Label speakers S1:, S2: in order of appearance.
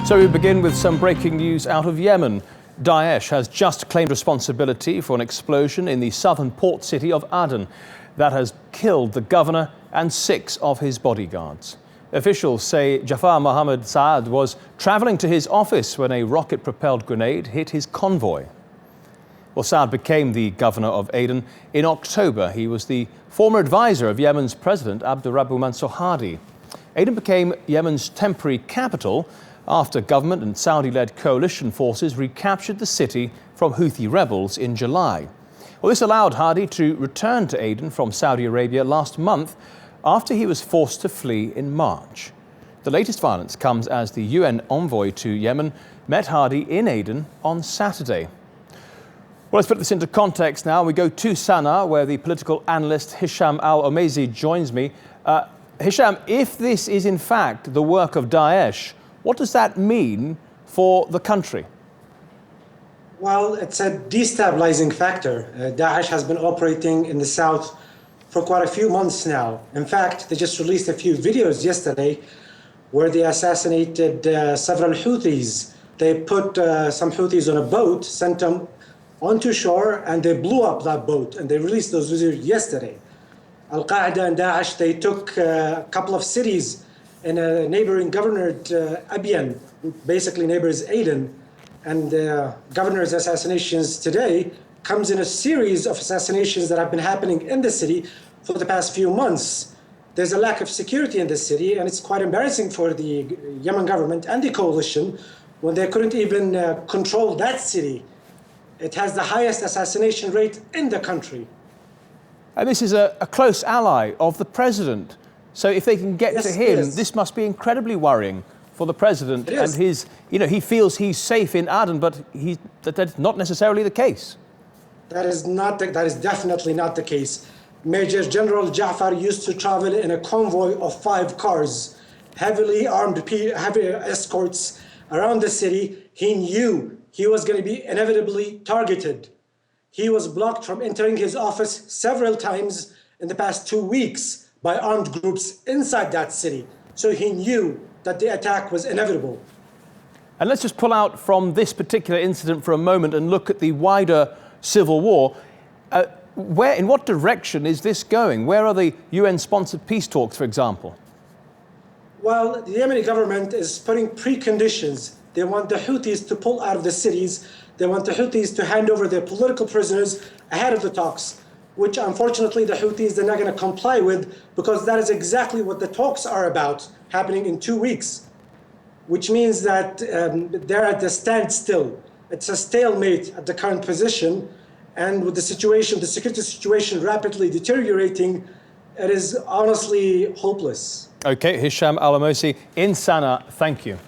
S1: So we begin with some breaking news out of Yemen. Daesh has just claimed responsibility for an explosion in the southern port city of Aden that has killed the governor and 6 of his bodyguards. Officials say Jafar Mohammed Saad was travelling to his office when a rocket-propelled grenade hit his convoy. Well, Saad became the governor of Aden in October. He was the former advisor of Yemen's president, Abdurrabbu Mansour Hadi. Aden became Yemen's temporary capital after government and Saudi-led coalition forces recaptured the city from Houthi rebels in July. Well, this allowed Hadi to return to Aden from Saudi Arabia last month after he was forced to flee in March. The latest violence comes as the UN envoy to Yemen met Hadi in Aden on Saturday. Well, let's put this into context now. We go to Sana'a, where the political analyst Hisham Al-Omezi joins me. Hisham, if this is in fact the work of Daesh, what does that mean for the country?
S2: Well, it's a destabilizing factor. Daesh has been operating in the south for quite a few months now. In fact, they just released a few videos yesterday where they assassinated several Houthis. They put some Houthis on a boat, sent them onto shore, and they blew up that boat. And they released those videos yesterday. Al-Qaeda and Daesh, they took a couple of cities in a neighboring governorate, Aden, basically neighbors Aden. And the governor's assassinations today comes in a series of assassinations that have been happening in the city for the past few months. There's a lack of security in the city, and it's quite embarrassing for the Yemen government and the coalition when they couldn't even control that city. It has the highest assassination rate in the country.
S1: And this is a close ally of the president. So if they can get to him, this must be incredibly worrying for the president and his, he feels he's safe in Aden, but that's not necessarily the case.
S2: That is definitely not the case. Major General Jafar used to travel in a convoy of 5 cars, heavily armed, heavy escorts around the city. He knew he was going to be inevitably targeted. He was blocked from entering his office several times in the past 2 weeks by armed groups inside that city. So he knew that the attack was inevitable.
S1: And let's just pull out from this particular incident for a moment and look at the wider civil war. In what direction is this going? Where are the UN-sponsored peace talks, for example?
S2: Well, the Yemeni government is putting preconditions. They want the Houthis to pull out of the cities. They want the Houthis to hand over their political prisoners ahead of the talks, which unfortunately the Houthis, they're not going to comply with, because that is exactly what the talks are about, happening in 2 weeks, which means that they're at the standstill. It's a stalemate at the current position, and with the security situation rapidly deteriorating, it is honestly hopeless.
S1: Okay, Hisham Al-Omezi in Sana'a, thank you.